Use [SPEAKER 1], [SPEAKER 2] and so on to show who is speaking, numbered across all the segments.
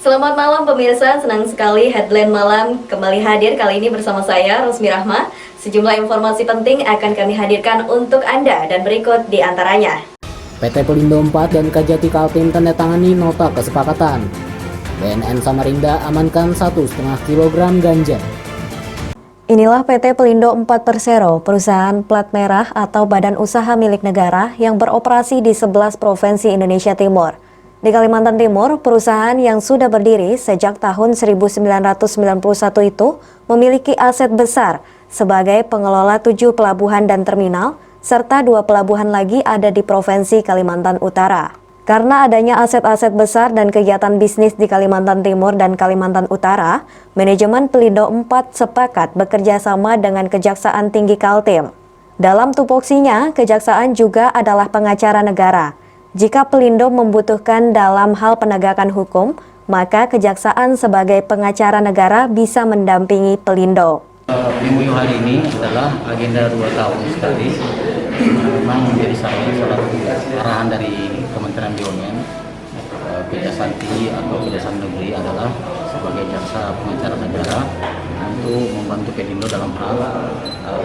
[SPEAKER 1] Selamat malam pemirsa, senang sekali Headline Malam kembali hadir kali ini bersama saya, Rusmi Rahma. Sejumlah informasi penting akan kami hadirkan untuk Anda dan berikut di antaranya.
[SPEAKER 2] PT Pelindo 4 dan Kajati Kaltim tanda tangani nota kesepakatan. BNN Samarinda amankan 1,5 kg ganja.
[SPEAKER 1] Inilah PT Pelindo 4 Persero, perusahaan plat merah atau badan usaha milik negara yang beroperasi di 11 provinsi Indonesia Timur. Di Kalimantan Timur, perusahaan yang sudah berdiri sejak tahun 1991 itu memiliki aset besar sebagai pengelola 7 pelabuhan dan terminal, serta 2 pelabuhan lagi ada di Provinsi Kalimantan Utara. Karena adanya aset-aset besar dan kegiatan bisnis di Kalimantan Timur dan Kalimantan Utara, manajemen Pelindo 4 sepakat bekerja sama dengan Kejaksaan Tinggi Kaltim. Dalam tupoksinya, Kejaksaan juga adalah pengacara negara. Jika Pelindo membutuhkan dalam hal penegakan hukum, maka Kejaksaan sebagai pengacara negara bisa mendampingi Pelindo.
[SPEAKER 3] MOU hari ini adalah agenda 2 tahun sekali. Memang menjadi salah satu arahan dari Kementerian BUMN. Kejaksaan Tinggi atau Kejaksaan Negeri adalah sebagai jaksa pengacara negara untuk membantu Pelindo dalam hal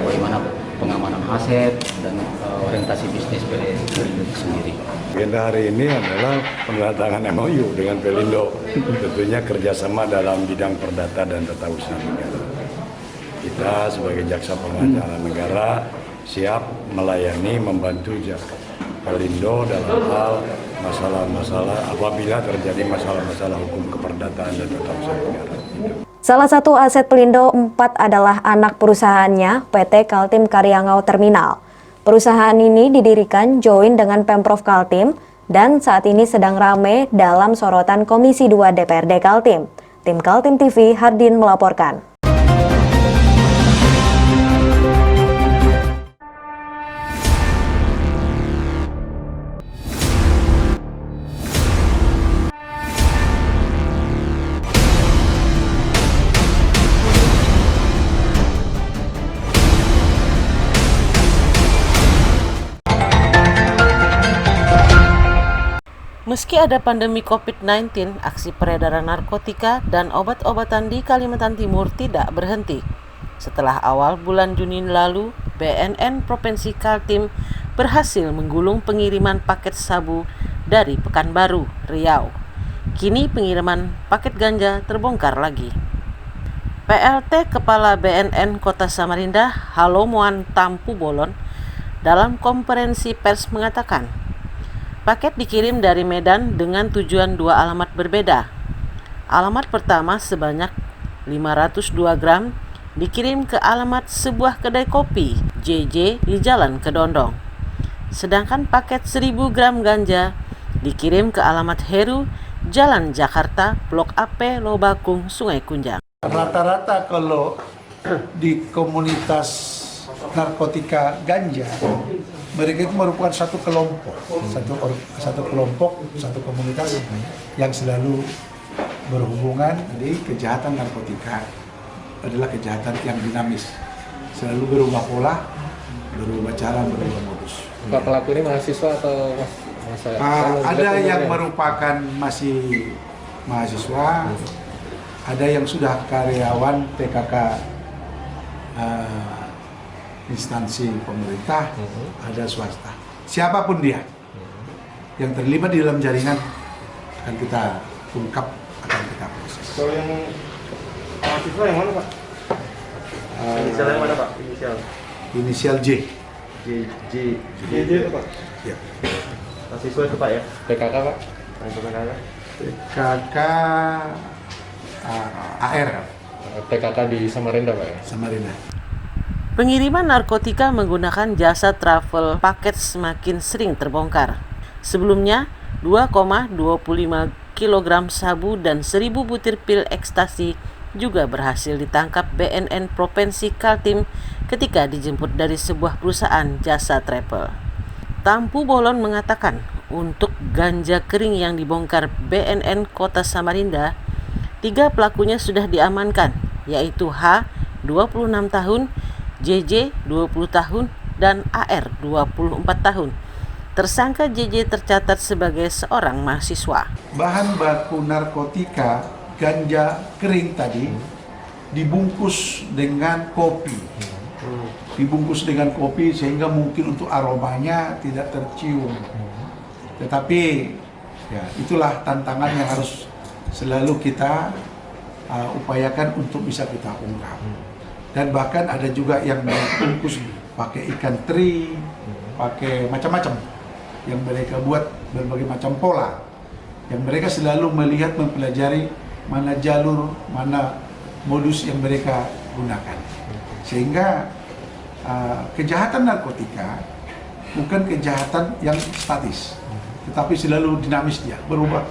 [SPEAKER 3] bagaimana pengamanan aset dan orientasi bisnis Pelindo sendiri.
[SPEAKER 4] Agenda hari ini adalah penandatangan MOU dengan Pelindo, tentunya kerjasama dalam bidang perdata dan tata usaha negara. Kita sebagai jaksa pengacara negara siap melayani, membantu Pelindo dalam hal masalah-masalah apabila terjadi masalah-masalah hukum keperdataan dan tata usaha negara.
[SPEAKER 1] Salah satu aset Pelindo 4 adalah anak perusahaannya PT Kaltim Karyangau Terminal. Perusahaan ini didirikan join dengan Pemprov Kaltim dan saat ini sedang ramai dalam sorotan Komisi 2 DPRD Kaltim. Tim Kaltim TV, Hardin melaporkan.
[SPEAKER 5] Meski ada pandemi COVID-19, aksi peredaran narkotika dan obat-obatan di Kalimantan Timur tidak berhenti. Setelah awal bulan Juni lalu, BNN Provinsi Kaltim berhasil menggulung pengiriman paket sabu dari Pekanbaru, Riau. Kini pengiriman paket ganja terbongkar lagi. PLT Kepala BNN Kota Samarinda, Halomoan Tampu Bolon, dalam konferensi pers mengatakan, paket dikirim dari Medan dengan tujuan 2 alamat berbeda. Alamat pertama sebanyak 502 gram dikirim ke alamat sebuah kedai kopi JJ di Jalan Kedondong. Sedangkan paket 1000 gram ganja dikirim ke alamat Heru, Jalan Jakarta, Blok AP, Lobakung, Sungai Kunjang.
[SPEAKER 6] Rata-rata kalau di komunitas narkotika ganja, mereka itu merupakan satu kelompok, satu komunitas yang selalu berhubungan di kejahatan narkotika. Adalah kejahatan yang dinamis, selalu berubah pola, berubah cara, berubah modus.
[SPEAKER 7] Pak pelaku ini mahasiswa atau
[SPEAKER 6] ada yang merupakan masih mahasiswa, ada yang sudah karyawan PKK instansi pemerintah, ada swasta. Siapapun dia yang terlibat di dalam jaringan akan kita ungkap, akan kita proses.
[SPEAKER 7] Kalau yang mahasiswa yang mana Pak? Inisial yang mana Pak?
[SPEAKER 6] Inisial J.
[SPEAKER 7] J itu Pak?
[SPEAKER 6] Ya.
[SPEAKER 7] Mahasiswa itu Pak ya? PKK Pak?
[SPEAKER 6] PKK AR.
[SPEAKER 7] PKK di Samarinda Pak ya?
[SPEAKER 6] Samarinda.
[SPEAKER 5] Pengiriman narkotika menggunakan jasa travel paket semakin sering terbongkar. Sebelumnya, 2,25 kg sabu dan 1000 butir pil ekstasi juga berhasil ditangkap BNN Provinsi Kaltim ketika dijemput dari sebuah perusahaan jasa travel. Tampu Bolon mengatakan, untuk ganja kering yang dibongkar BNN Kota Samarinda, 3 pelakunya sudah diamankan, yaitu H, 26 tahun, JJ 20 tahun dan AR 24 tahun. Tersangka JJ tercatat sebagai seorang mahasiswa.
[SPEAKER 6] Bahan baku narkotika, ganja kering tadi, dibungkus dengan kopi. Dibungkus dengan kopi sehingga mungkin untuk aromanya tidak tercium. Tetapi ya itulah tantangan yang harus selalu kita upayakan untuk bisa kita ungkap. Dan bahkan ada juga yang dibungkus pakai ikan teri, pakai macam-macam yang mereka buat berbagai macam pola, yang mereka selalu melihat, mempelajari mana jalur, mana modus yang mereka gunakan. Sehingga kejahatan narkotika bukan kejahatan yang statis, tetapi selalu dinamis dia, berubah.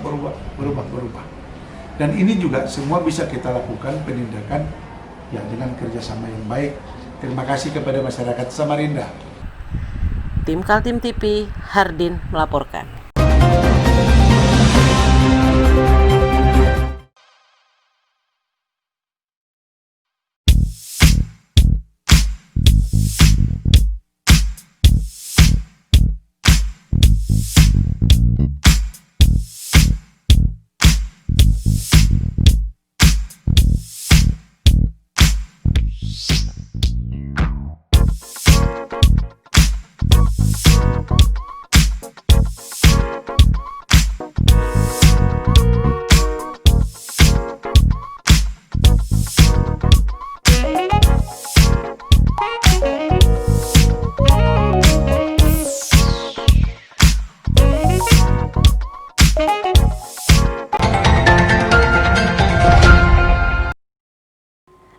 [SPEAKER 6] Dan ini juga semua bisa kita lakukan penindakan ya dengan kerjasama yang baik. Terima kasih kepada masyarakat Samarinda.
[SPEAKER 5] Tim Kaltim TV, Hardin melaporkan.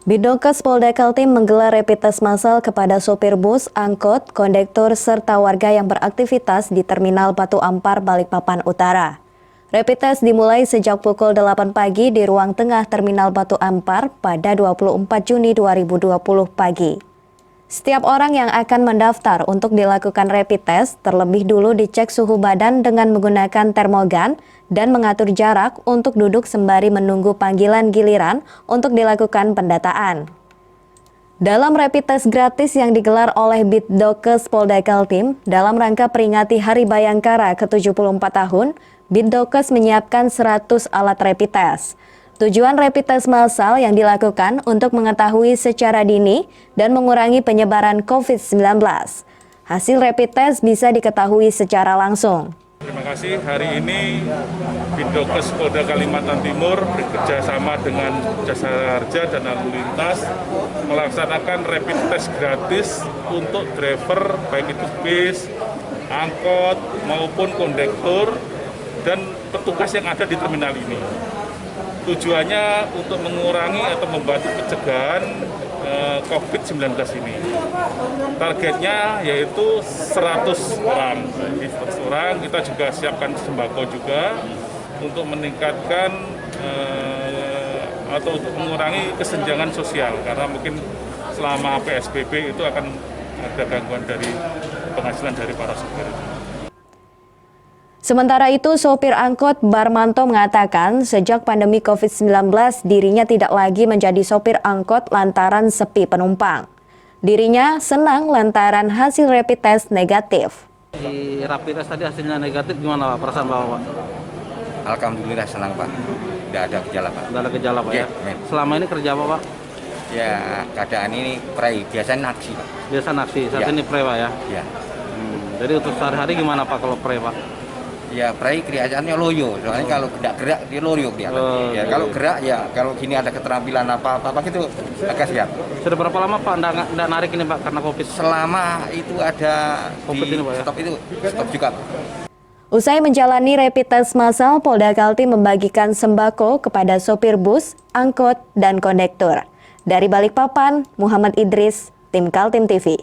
[SPEAKER 1] Bidokes Polda Kaltim menggelar rapid test massal kepada sopir bus, angkot, kondektur, serta warga yang beraktivitas di Terminal Batu Ampar, Balikpapan Utara. Rapid test dimulai sejak pukul 8 pagi di ruang tengah Terminal Batu Ampar pada 24 Juni 2020 pagi. Setiap orang yang akan mendaftar untuk dilakukan rapid test terlebih dulu dicek suhu badan dengan menggunakan termogan dan mengatur jarak untuk duduk sembari menunggu panggilan giliran untuk dilakukan pendataan. Dalam rapid test gratis yang digelar oleh Bidokes Polda Kaltim dalam rangka peringati Hari Bayangkara ke-74 tahun, Bidokes menyiapkan 100 alat rapid test. Tujuan rapid test massal yang dilakukan untuk mengetahui secara dini dan mengurangi penyebaran COVID-19. Hasil rapid test bisa diketahui secara langsung.
[SPEAKER 8] Terima kasih. Hari ini Bidokes Polda Kalimantan Timur bekerja sama dengan Jasa Harja dan Lalu Lintas melaksanakan rapid test gratis untuk driver baik itu bis, angkot maupun kondektur dan petugas yang ada di terminal ini. Tujuannya untuk mengurangi atau membantu pencegahan COVID-19 ini. Targetnya yaitu 100 orang. Jadi 100 orang kita juga siapkan sembako juga untuk meningkatkan atau untuk mengurangi kesenjangan sosial karena mungkin selama PSBB itu akan ada gangguan dari penghasilan dari para sopir.
[SPEAKER 1] Sementara itu, sopir angkot Barmanto mengatakan sejak pandemi COVID-19 dirinya tidak lagi menjadi sopir angkot lantaran sepi penumpang. Dirinya senang lantaran hasil rapid test negatif.
[SPEAKER 9] Di rapid test tadi hasilnya negatif, gimana Pak perasaan Bapak?
[SPEAKER 10] Alhamdulillah senang Pak, tidak ada gejala Pak.
[SPEAKER 9] Tidak ada gejala Pak ya? Selama ini kerja apa Pak?
[SPEAKER 10] Ya keadaan ini prei, biasanya naksi Pak.
[SPEAKER 9] Biasa naksi, saat ini pre Pak ya?
[SPEAKER 10] Ya.
[SPEAKER 9] Jadi untuk sehari-hari gimana Pak kalau pre Pak?
[SPEAKER 10] Ya prei kelihatannya loyo, soalnya kalau tidak gerak dia loyo kelihatan. Kalau gerak ya kalau gini ada keterampilan apa gitu agak siap.
[SPEAKER 9] Sudah berapa lama Pak nggak narik ini Pak karena COVID?
[SPEAKER 10] Selama itu ada
[SPEAKER 9] COVID
[SPEAKER 10] di
[SPEAKER 9] ini Pak ya?
[SPEAKER 10] stop itu, stop juga Pak.
[SPEAKER 1] Usai menjalani rapid test massal, Polda Kaltim membagikan sembako kepada sopir bus, angkot, dan kondektur. Dari Balikpapan, Muhammad Idris, Tim Kaltim TV.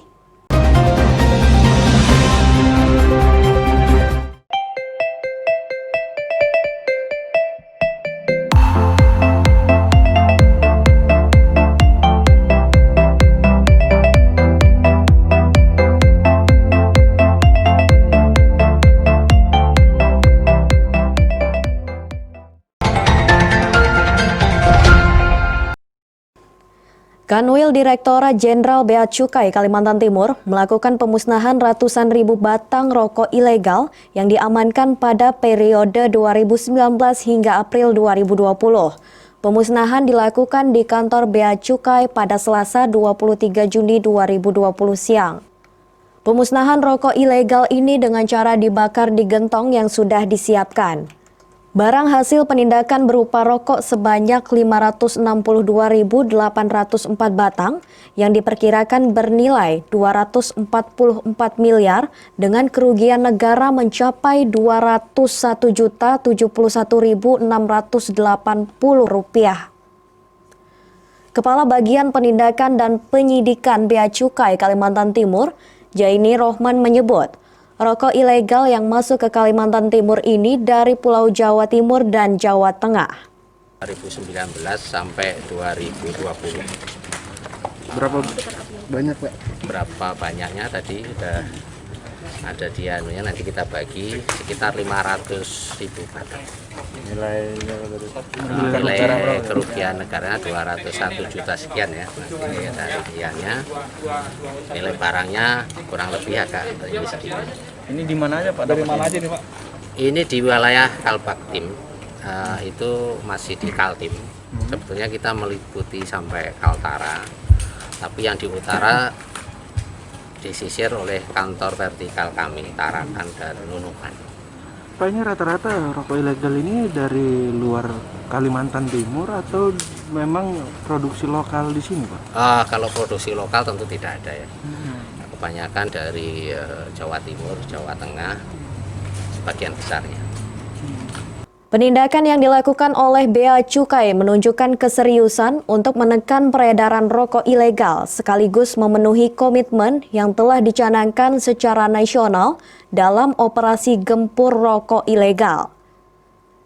[SPEAKER 1] Kanwil Direktorat Jenderal Bea Cukai Kalimantan Timur melakukan pemusnahan ratusan ribu batang rokok ilegal yang diamankan pada periode 2019 hingga April 2020. Pemusnahan dilakukan di kantor Bea Cukai pada Selasa 23 Juni 2020 siang. Pemusnahan rokok ilegal ini dengan cara dibakar di gentong yang sudah disiapkan. Barang hasil penindakan berupa rokok sebanyak 562.804 batang yang diperkirakan bernilai 244 miliar dengan kerugian negara mencapai Rp201.071.680. Kepala Bagian Penindakan dan Penyidikan Bea Cukai Kalimantan Timur, Jaini Rohman menyebut, rokok ilegal yang masuk ke Kalimantan Timur ini dari Pulau Jawa Timur dan Jawa Tengah.
[SPEAKER 11] 2019 sampai 2020.
[SPEAKER 9] Berapa banyak, Pak?
[SPEAKER 11] Berapa banyaknya tadi udah ada di anunya, nanti kita bagi sekitar 500.000 batang. Nilai kerugian negaranya 201 juta sekian ya. Nanti hadiahnya, nilai barangnya kurang lebih agak ini sedikit.
[SPEAKER 9] Ini di mana aja, Pak? Dari mana aja nih, Pak?
[SPEAKER 11] Ini di wilayah Kalpaktim, itu masih di Kaltim. Sebetulnya kita meliputi sampai Kaltara, tapi yang di utara disisir oleh kantor vertikal kami, Tarakan dan Nunukan.
[SPEAKER 7] Pak, ini rata-rata rokok ilegal ini dari luar Kalimantan Timur atau memang produksi lokal di sini, Pak?
[SPEAKER 11] Kalau produksi lokal tentu tidak ada ya. Kebanyakan dari Jawa Timur, Jawa Tengah, sebagian besarnya.
[SPEAKER 1] Penindakan yang dilakukan oleh Bea Cukai menunjukkan keseriusan untuk menekan peredaran rokok ilegal sekaligus memenuhi komitmen yang telah dicanangkan secara nasional dalam operasi gempur rokok ilegal.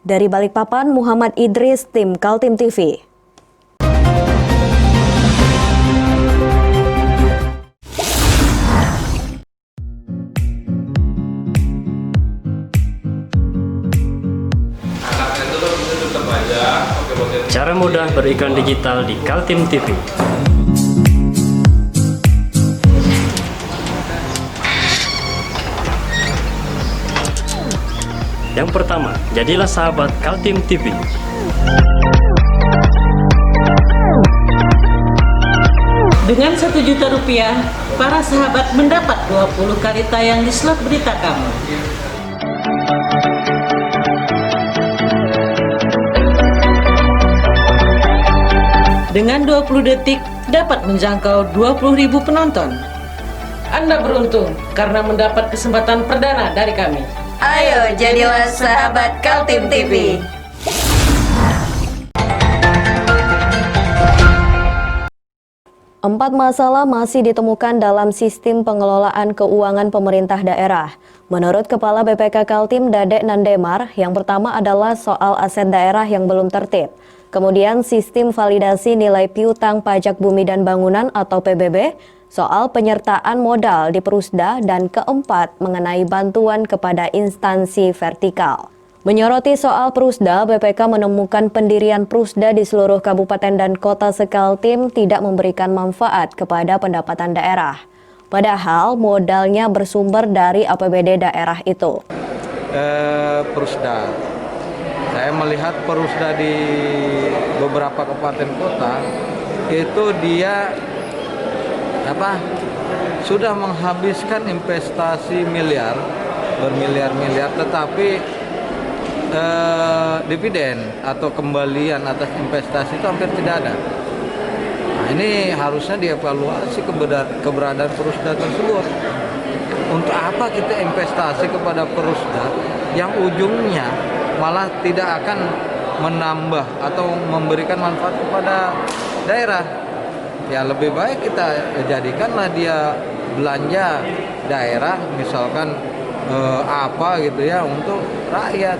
[SPEAKER 1] Dari Balikpapan, Muhammad Idris, tim Kaltim TV.
[SPEAKER 12] Cara mudah beriklan digital di Kaltim TV. Yang pertama, jadilah sahabat Kaltim TV.
[SPEAKER 13] Dengan Rp1 juta, para sahabat mendapat 20 kali tayang di slot berita kamu. Dengan 20 detik dapat menjangkau 20.000 penonton. Anda beruntung karena mendapat kesempatan perdana dari kami.
[SPEAKER 1] Ayo jadilah sahabat Kaltim TV. Empat masalah masih ditemukan dalam sistem pengelolaan keuangan pemerintah daerah. Menurut Kepala BPK Kaltim Dadek Nandemar, yang pertama adalah soal aset daerah yang belum tertib. Kemudian sistem validasi nilai piutang pajak bumi dan bangunan atau PBB, soal penyertaan modal di Perusda, dan keempat mengenai bantuan kepada instansi vertikal. Menyoroti soal Perusda, BPK menemukan pendirian Perusda di seluruh kabupaten dan kota sekaltim tidak memberikan manfaat kepada pendapatan daerah. Padahal modalnya bersumber dari APBD daerah itu.
[SPEAKER 9] Perusda. Saya melihat Perusda di beberapa kabupaten kota itu dia sudah menghabiskan investasi bermiliar-miliar, tetapi dividen atau kembalian atas investasi itu hampir tidak ada. Nah, ini harusnya dievaluasi keberadaan Perusda tersebut. Untuk apa kita investasi kepada Perusda yang ujungnya malah tidak akan menambah atau memberikan manfaat kepada daerah? Ya lebih baik kita jadikanlah dia belanja daerah, misalkan untuk rakyat.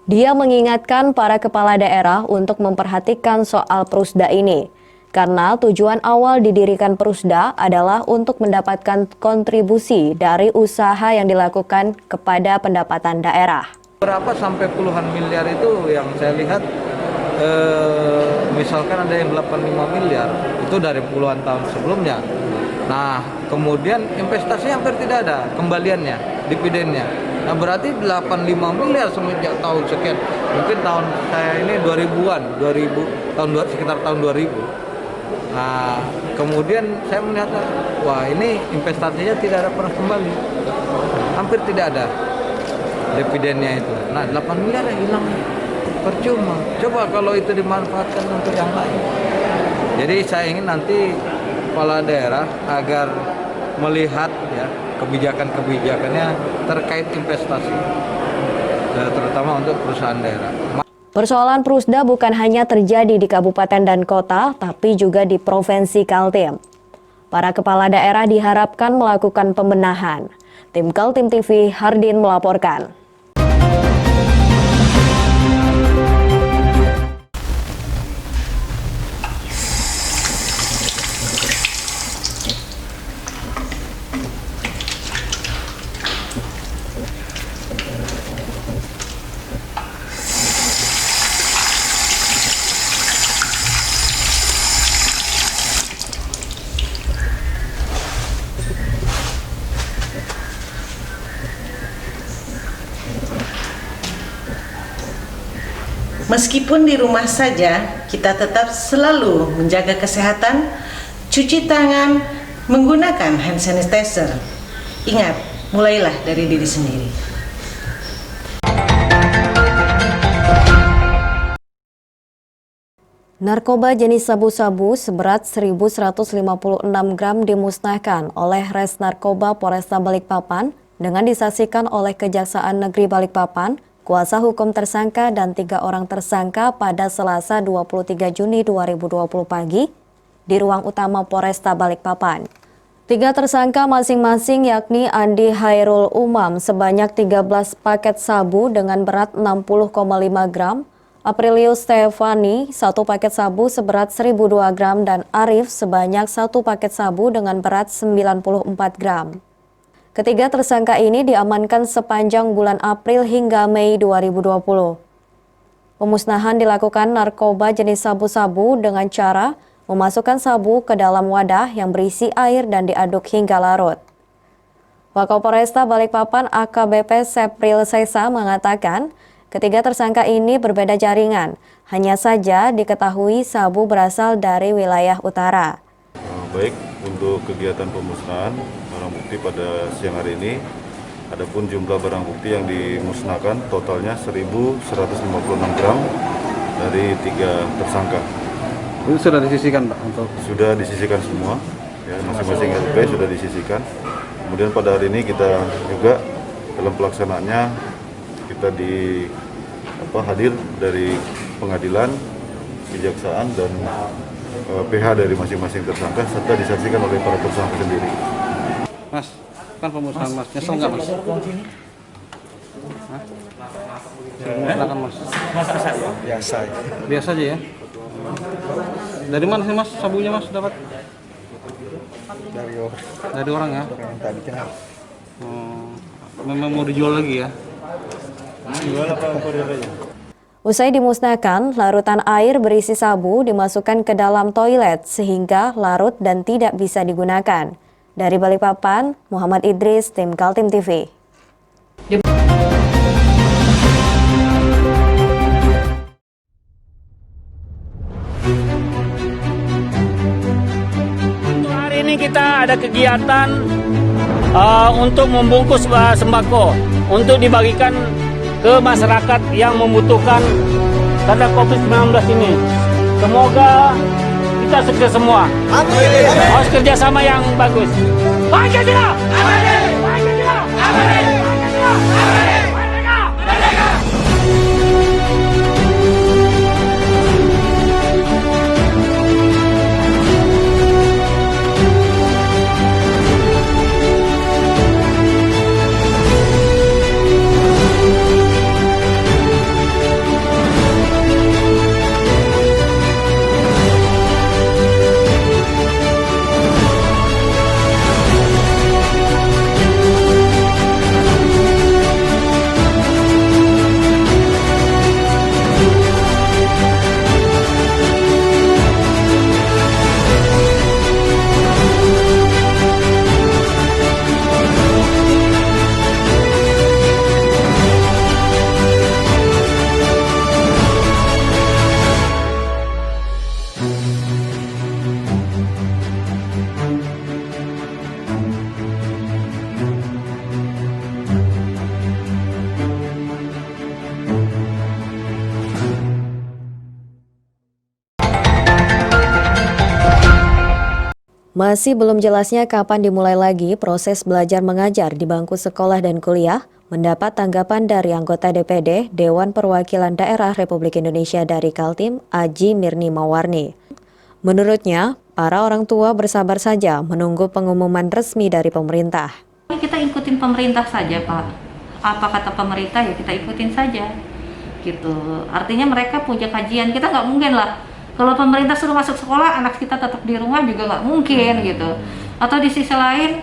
[SPEAKER 1] Dia mengingatkan para kepala daerah untuk memperhatikan soal Perusda ini. Karena tujuan awal didirikan Perusda adalah untuk mendapatkan kontribusi dari usaha yang dilakukan kepada pendapatan daerah.
[SPEAKER 9] Berapa sampai puluhan miliar itu yang saya lihat misalkan ada yang 85 miliar itu dari puluhan tahun sebelumnya. Nah, kemudian investasinya hampir tidak ada kembaliannya, dividennya. Nah, berarti 85 miliar semenjak tahun sekian. Mungkin tahun saya ini 2000-an, sekitar tahun 2000. Nah, kemudian saya melihat, wah ini investasinya tidak ada pernah kembali. Hampir tidak ada dividennya itu. Nah, 8 miliar yang hilang percuma. Coba kalau itu dimanfaatkan untuk yang lain. Jadi saya ingin nanti kepala daerah agar melihat ya kebijakan-kebijakannya terkait investasi, terutama untuk perusahaan daerah.
[SPEAKER 1] Persoalan Prusda bukan hanya terjadi di kabupaten dan kota, tapi juga di Provinsi Kaltim. Para kepala daerah diharapkan melakukan pembenahan. Tim Kaltim TV, Hardin melaporkan.
[SPEAKER 13] Meskipun di rumah saja, kita tetap selalu menjaga kesehatan, cuci tangan, menggunakan hand sanitizer. Ingat, mulailah dari diri sendiri.
[SPEAKER 1] Narkoba jenis sabu-sabu seberat 1.156 gram dimusnahkan oleh Res Narkoba Polresta Balikpapan dengan disaksikan oleh Kejaksaan Negeri Balikpapan, kuasa hukum tersangka dan 3 orang tersangka pada Selasa 23 Juni 2020 pagi di ruang utama Polresta Balikpapan. 3 tersangka masing-masing yakni Andi Hairul Umam sebanyak 13 paket sabu dengan berat 60,5 gram, Aprilius Stefani 1 paket sabu seberat 1.002 gram dan Arif sebanyak 1 paket sabu dengan berat 94 gram. Ketiga tersangka ini diamankan sepanjang bulan April hingga Mei 2020. Pemusnahan dilakukan narkoba jenis sabu-sabu dengan cara memasukkan sabu ke dalam wadah yang berisi air dan diaduk hingga larut. Wakapolresta Balikpapan AKBP Sepril Sesa mengatakan, ketiga tersangka ini berbeda jaringan, hanya saja diketahui sabu berasal dari wilayah utara.
[SPEAKER 14] Baik, untuk kegiatan pemusnahan barang bukti pada siang hari ini, adapun jumlah barang bukti yang dimusnahkan totalnya 1.156 gram dari 3 tersangka.
[SPEAKER 7] Itu sudah disisihkan, Pak?
[SPEAKER 14] Sudah disisihkan semua, ya, masing-masing LP sudah disisihkan. Kemudian pada hari ini kita juga dalam pelaksanaannya kita hadir dari pengadilan, kejaksaan dan PH dari masing-masing tersangka serta disaksikan oleh para tersangka sendiri.
[SPEAKER 7] Mas, kan pemusnahan Mas, nyesel nggak Mas? Silakan Mas.
[SPEAKER 6] Biasa.
[SPEAKER 7] Biasa aja ya? Dari mana sih Mas sabunya Mas dapat? Dari orang ya?
[SPEAKER 6] Yang tadi kenal.
[SPEAKER 7] Memang mau dijual lagi ya?
[SPEAKER 6] Jual apa kurir aja?
[SPEAKER 1] Usai dimusnahkan, larutan air berisi sabu dimasukkan ke dalam toilet sehingga larut dan tidak bisa digunakan. Dari Balikpapan, Muhammad Idris, Tim Kaltim TV.
[SPEAKER 15] Hari ini kita ada kegiatan untuk membungkus sembako untuk dibagikan ke masyarakat yang membutuhkan karena COVID-19 ini. Semoga kita sukses semua. Harus kerjasama yang bagus. Pancasila! Pancasila! Pancasila!
[SPEAKER 1] Masih belum jelasnya kapan dimulai lagi proses belajar mengajar di bangku sekolah dan kuliah, mendapat tanggapan dari anggota DPD Dewan Perwakilan Daerah Republik Indonesia dari Kaltim, Aji Mirni Mawarni. Menurutnya, para orang tua bersabar saja menunggu pengumuman resmi dari pemerintah.
[SPEAKER 16] Kita ikutin pemerintah saja, Pak. Apa kata pemerintah ya kita ikutin saja. Gitu. Artinya mereka punya kajian, kita nggak mungkin lah. Kalau pemerintah suruh masuk sekolah, anak kita tetap di rumah juga nggak mungkin gitu. Atau di sisi lain,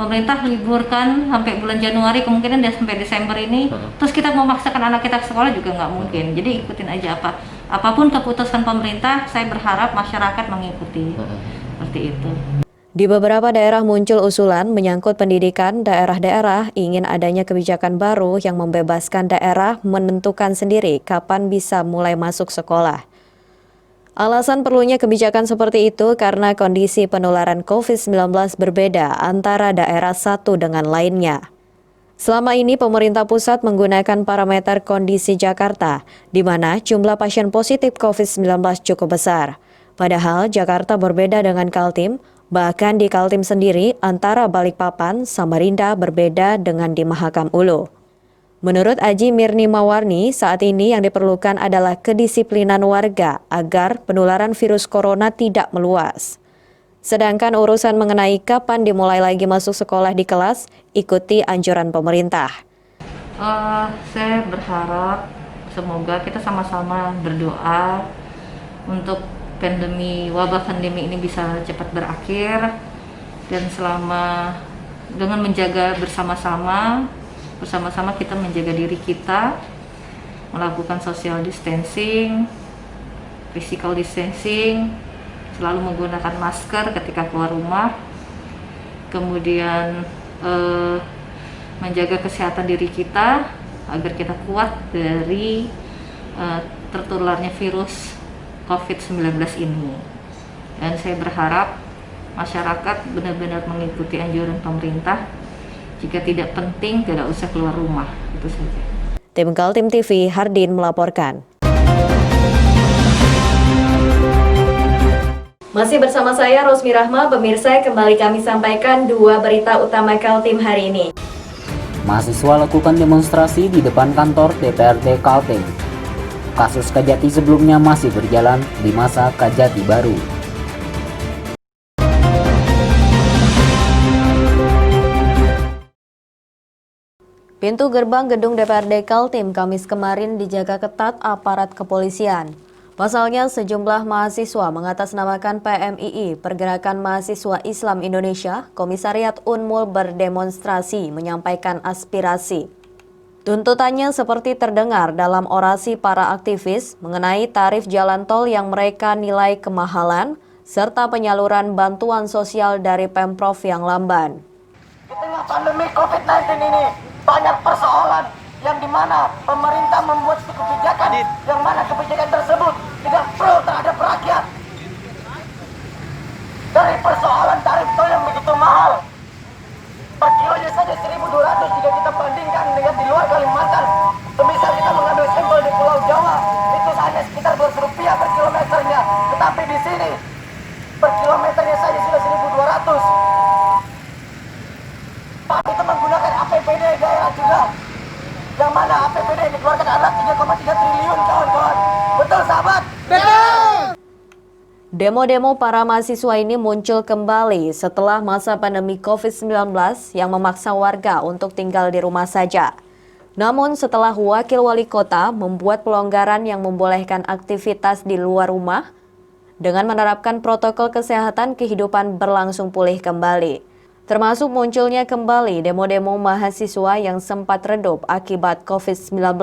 [SPEAKER 16] pemerintah liburkan sampai bulan Januari, kemungkinan dia sampai Desember ini. Terus kita mau memaksakan anak kita ke sekolah juga nggak mungkin. Jadi ikutin aja apapun keputusan pemerintah, saya berharap masyarakat mengikuti. Seperti itu.
[SPEAKER 1] Di beberapa daerah muncul usulan menyangkut pendidikan. Daerah-daerah ingin adanya kebijakan baru yang membebaskan daerah menentukan sendiri kapan bisa mulai masuk sekolah. Alasan perlunya kebijakan seperti itu karena kondisi penularan COVID-19 berbeda antara daerah satu dengan lainnya. Selama ini pemerintah pusat menggunakan parameter kondisi Jakarta, di mana jumlah pasien positif COVID-19 cukup besar. Padahal Jakarta berbeda dengan Kaltim. Bahkan di Kaltim sendiri, antara Balikpapan, Samarinda berbeda dengan di Mahakam Ulu. Menurut Aji Mirni Mawarni, saat ini yang diperlukan adalah kedisiplinan warga agar penularan virus corona tidak meluas. Sedangkan urusan mengenai kapan dimulai lagi masuk sekolah di kelas, ikuti anjuran pemerintah.
[SPEAKER 16] Saya berharap semoga kita sama-sama berdoa untuk wabah pandemi ini bisa cepat berakhir, dan dengan menjaga bersama-sama kita menjaga diri kita, melakukan social distancing, physical distancing, selalu menggunakan masker ketika keluar rumah, kemudian menjaga kesehatan diri kita agar kita kuat dari tertularnya virus COVID-19 ini. Dan saya berharap masyarakat benar-benar mengikuti anjuran pemerintah. Jika tidak penting, tidak usah keluar rumah. Itu saja.
[SPEAKER 1] Tim Kaltim TV, Hardin melaporkan. Masih bersama saya, Rosmi Rahma. Pemirsa, kembali kami sampaikan dua berita utama Kaltim hari ini.
[SPEAKER 2] Mahasiswa lakukan demonstrasi di depan kantor DPRD Kaltim. Kasus Kajati sebelumnya masih berjalan di masa Kajati baru.
[SPEAKER 1] Pintu gerbang gedung DPRD Kaltim Kamis kemarin dijaga ketat aparat kepolisian. Pasalnya sejumlah mahasiswa mengatasnamakan PMII, Pergerakan Mahasiswa Islam Indonesia, Komisariat Unmul berdemonstrasi menyampaikan aspirasi. Tuntutannya seperti terdengar dalam orasi para aktivis mengenai tarif jalan tol yang mereka nilai kemahalan, serta penyaluran bantuan sosial dari Pemprov yang lamban.
[SPEAKER 17] Di tengah pandemi COVID-19 ini, banyak persoalan yang dimana pemerintah membuat kebijakan yang mana kebijakan tersebut tidak pro terhadap rakyat. Dari persoalan tarif tol yang begitu mahal, per kilonya saja 1.200 jika kita bandingkan dengan di luar Kalimantan. Semisal kita mengambil sampel di Pulau Jawa, itu hanya sekitar 200 rupiah per kilometernya. Tetapi di sini, per kilometernya saja sudah 1.200. Pak, kita menggunakan APBD daerah juga. Yang mana APBD yang dikeluarkan adalah 3,3 triliun, kawan-kawan. Betul, sahabat? Betul!
[SPEAKER 1] Demo-demo para mahasiswa ini muncul kembali setelah masa pandemi COVID-19 yang memaksa warga untuk tinggal di rumah saja. Namun setelah wakil wali kota membuat pelonggaran yang membolehkan aktivitas di luar rumah, dengan menerapkan protokol kesehatan, kehidupan berlangsung pulih kembali. Termasuk munculnya kembali demo-demo mahasiswa yang sempat redup akibat COVID-19.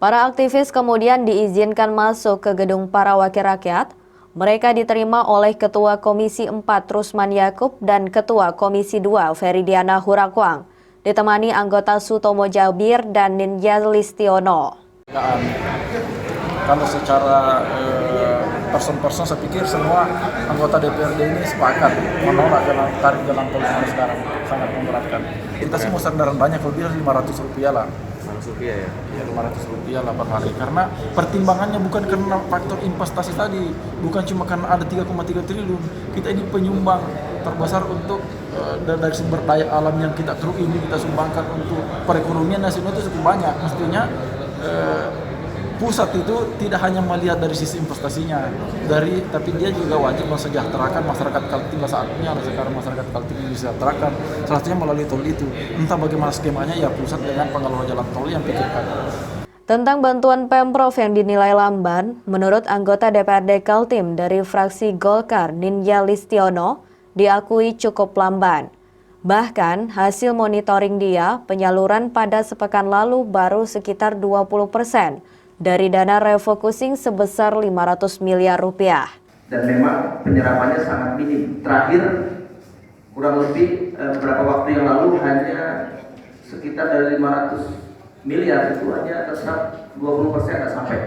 [SPEAKER 1] Para aktivis kemudian diizinkan masuk ke gedung para wakil rakyat. Mereka diterima oleh Ketua Komisi 4 Rusman Yakub dan Ketua Komisi 2 Feridiana Hurakwang, ditemani anggota Sutomo Jabir dan Ninja Listiono.
[SPEAKER 18] Kalau secara person-person saya pikir semua anggota DPRD ini sepakat menolak tarif jalan tol yang sekarang sangat memberatkan. Kita semua sandaran banyak, lebih dari 500 rupiah lah
[SPEAKER 7] rupiah ya?
[SPEAKER 18] Ya Rp500 8 hari. Karena pertimbangannya bukan karena faktor investasi tadi, bukan cuma karena ada 3,3 triliun. Kita ini penyumbang terbesar untuk dari sumber daya alam yang kita ini kita sumbangkan untuk perekonomian nasional itu cukup banyak. Mestinya pusat itu tidak hanya melihat dari sisi investasinya, tapi dia juga wajib mensejahterakan masyarakat Kaltim. Saatnya sekarang masyarakat Kaltim disejahterakan, salah satunya melalui tol itu. Entah bagaimana skemanya, ya pusat dengan pengelola jalan tol yang pikirkan.
[SPEAKER 1] Tentang bantuan Pemprov yang dinilai lamban, menurut anggota DPRD Kaltim dari fraksi Golkar Nindya Listiono, diakui cukup lamban. Bahkan hasil monitoring dia, penyaluran pada sepekan lalu baru sekitar 20% dari dana refocusing sebesar 500 miliar rupiah.
[SPEAKER 19] Dan memang penyerapannya sangat minim. Terakhir kurang lebih beberapa waktu yang lalu hanya sekitar dari 500 miliar itu hanya terserap 20% nggak sampai.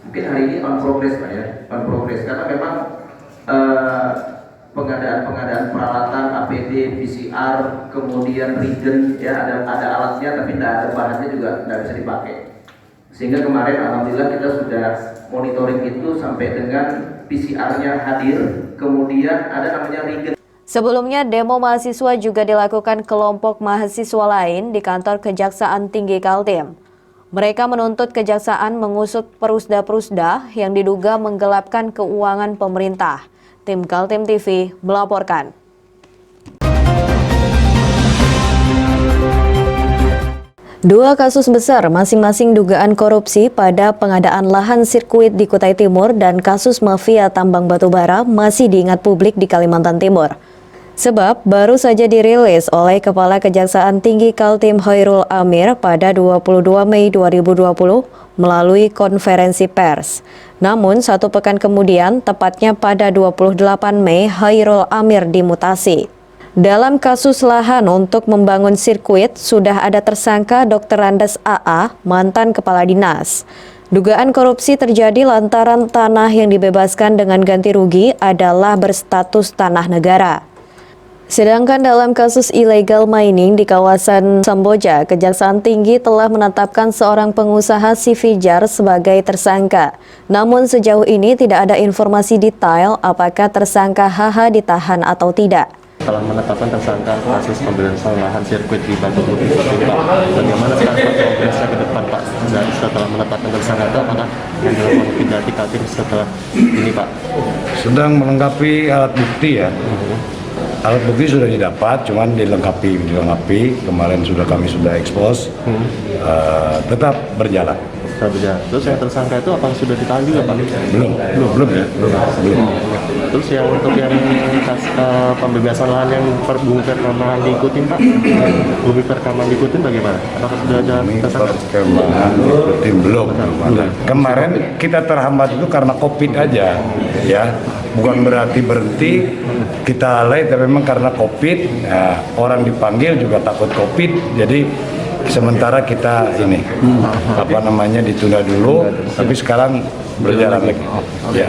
[SPEAKER 19] Mungkin hari ini on progress Pak ya, on progress karena memang pengadaan peralatan APD, PCR, kemudian reagen ya ada alatnya tapi tidak ada bahannya juga tidak bisa dipakai. Sehingga kemarin alhamdulillah kita sudah monitoring itu sampai dengan PCR-nya hadir, kemudian ada namanya reagen.
[SPEAKER 1] Sebelumnya demo mahasiswa juga dilakukan kelompok mahasiswa lain di kantor Kejaksaan Tinggi Kaltim. Mereka menuntut kejaksaan mengusut perusda-perusda yang diduga menggelapkan keuangan pemerintah. Tim Kaltim TV melaporkan. Dua kasus besar masing-masing dugaan korupsi pada pengadaan lahan sirkuit di Kutai Timur dan kasus mafia tambang batubara masih diingat publik di Kalimantan Timur. Sebab baru saja dirilis oleh Kepala Kejaksaan Tinggi Kaltim Hoirul Amir pada 22 Mei 2020 melalui konferensi pers. Namun satu pekan kemudian, tepatnya pada 28 Mei, Hoirul Amir dimutasi. Dalam kasus lahan untuk membangun sirkuit, sudah ada tersangka Dr. Randes AA, mantan kepala dinas. Dugaan korupsi terjadi lantaran tanah yang dibebaskan dengan ganti rugi adalah berstatus tanah negara. Sedangkan dalam kasus illegal mining di kawasan Samboja, Kejaksaan Tinggi telah menetapkan seorang pengusaha si Fijar sebagai tersangka. Namun sejauh ini tidak ada informasi detail apakah tersangka HH ditahan atau tidak.
[SPEAKER 20] Telah menetapkan tersangka kasus pembebasan lahan sirkuit di Batu Putih seperti ini, Pak. Bagaimana sekarang progresnya ke depan, Pak? Dan setelah menetapkan tersangka itu, apakah yang dilakukan Pindati Kaltim setelah ini, Pak?
[SPEAKER 4] Sedang melengkapi alat bukti ya. Alat bukti sudah didapat, cuman dilengkapi. Kemarin kami sudah ekspos, tetap berjalan.
[SPEAKER 20] Terus yang tersangka itu apakah sudah ditahan juga, Pak?
[SPEAKER 4] Belum.
[SPEAKER 20] Terus yang untuk yang pembebasan lahan yang bumi perkemahan diikutin, Pak? Bumi perkemahan diikutin bagaimana? Apakah sudah ada tersangka?
[SPEAKER 4] Perkemahan diikutin belum. Kemarin kita terhambat itu karena COVID aja, ya. Bukan berarti berhenti kita lalai, tapi memang karena COVID, orang dipanggil juga takut COVID, jadi sementara kita ditunda dulu, tapi sekarang berjalan lagi. Ya.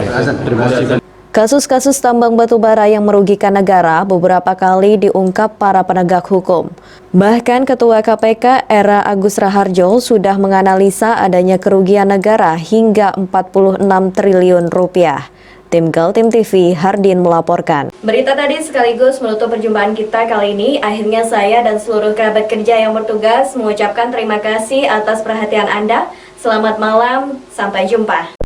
[SPEAKER 1] Kasus-kasus tambang batubara yang merugikan negara beberapa kali diungkap para penegak hukum. Bahkan Ketua KPK era Agus Raharjo sudah menganalisa adanya kerugian negara hingga 46 triliun rupiah. Tim Kaltim TV, Hardin melaporkan. Berita tadi sekaligus menutup perjumpaan kita kali ini. Akhirnya saya dan seluruh kerabat kerja yang bertugas mengucapkan terima kasih atas perhatian Anda. Selamat malam, sampai jumpa.